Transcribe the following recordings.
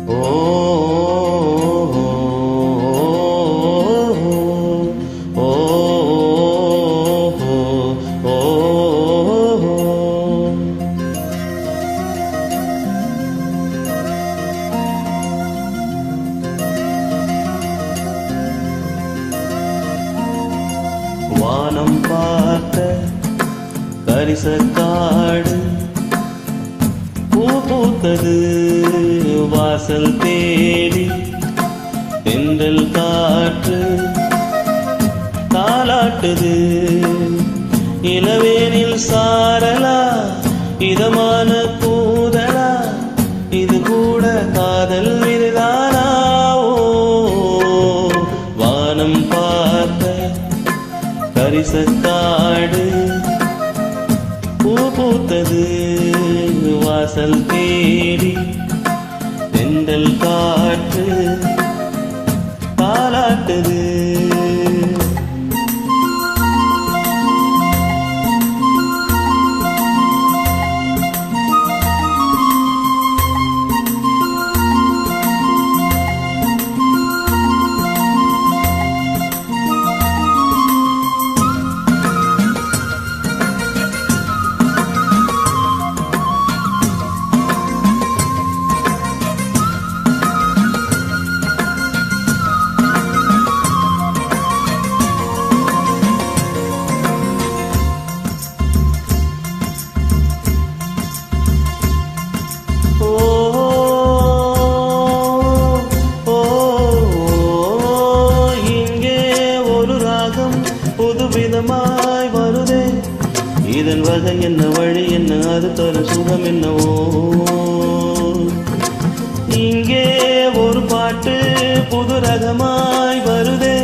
ஓ ஓ ஓ வானம் பார்த்த கரிசக்காடு பூ பூத்தது வாசல் தேடி தென்றல் காற்று தாலாட்டுது இளவேனில் சாரலா இதமான பூதலா இது கூட காதல் விருதானா வானம் பார்த்த கரிசக்காடு பூ பூத்தது வாசல் தேடி தென்றல் காற்று தாலாட்டுது புதுவிதமாய் வருதே இதன் வகை என்ன வழி என்ன அது தரும் சுகம் என்னவோ இங்கே ஒரு பாட்டு புது ரகமாய் வருதே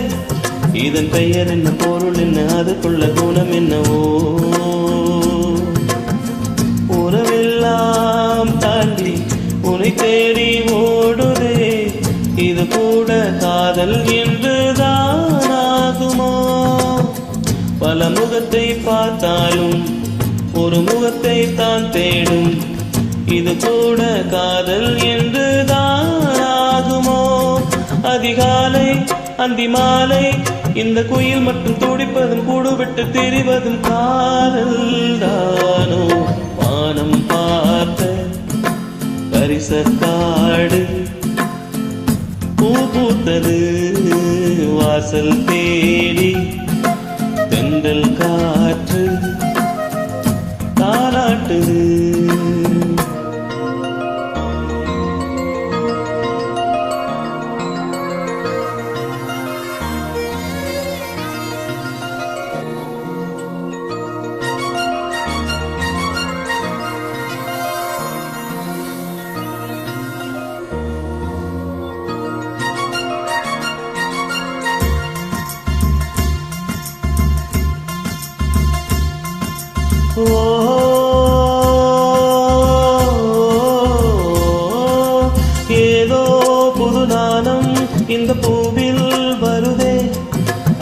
இதன் பெயர் என்ன பொருள் என்ன அதுக்குள்ள குணம் என்னவோ உறவெல்லாம் தாண்டி உன்னை தேடி ஓடுதே இது கூட காதல் என்றுதான் ஆகுமோ பல முகத்தை பார்த்தாலும் ஒரு முகத்தை தான் தேடும் இது கூட காதல் என்றுதான் ஆகுமோ அதிகாலை அந்தி மாலை இந்த குயில் மட்டும் துடிப்பதும் கூடுவிட்டு திரிவதும் காதல் தானோ வானம் பார்த்த கரிசக்காடு பூ பூத்தது வாசல் தேடி தென்றல் காற்று தாலாட்டுது ஏதோ புது நாணம் இந்த பூவில் வருதே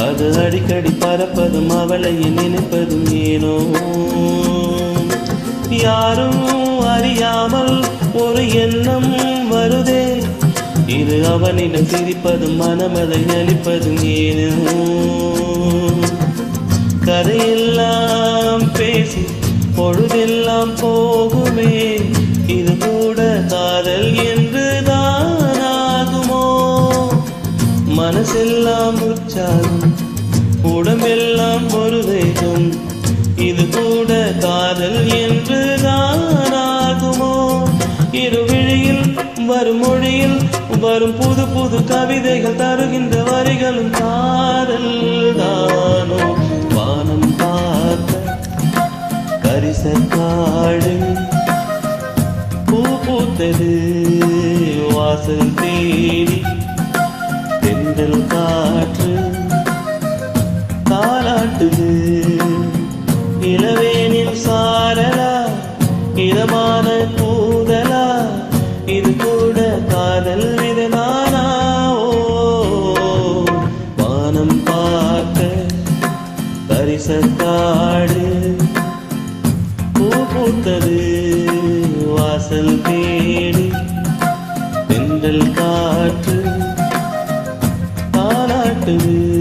அது அடிக்கடி பறப்பதும் அவளை நினைப்பதும் ஏனோ யாரும் அறியாமல் ஒரு எண்ணம் வருதே இது அவனிடம் சிரிப்பதும் மனமதை அளிப்பதும் ஏனோ கதையெல்லாம் பேசி பொழுதெல்லாம் போகுமே இது கூட காதல் என்று தான் ஆகுமோ மனசெல்லாம் உற்சாகம் உடம்பெல்லாம் ஒரு வேகம் இது கூட காதல் என்று தான் ஆகுமோ இருவிழியில் வரும் மொழியில் வரும் புது புது கவிதைகள் தருகின்ற வரிகளும் காதல் தானோ வானம் பார்த்த கரிசக்காடு பூ பூத்தது வாசல் தேடி தென்றல் காற்று தாலாட்டுது இளவேனில் சாரலா இதமான பூதலா இது கூட காதல் விதமானா வானம் பார்த்த கரிசக்காடு பூ பூத்தது வாசல் தேடி தென்றல் தென்றல் காற்று தாலாட்டுது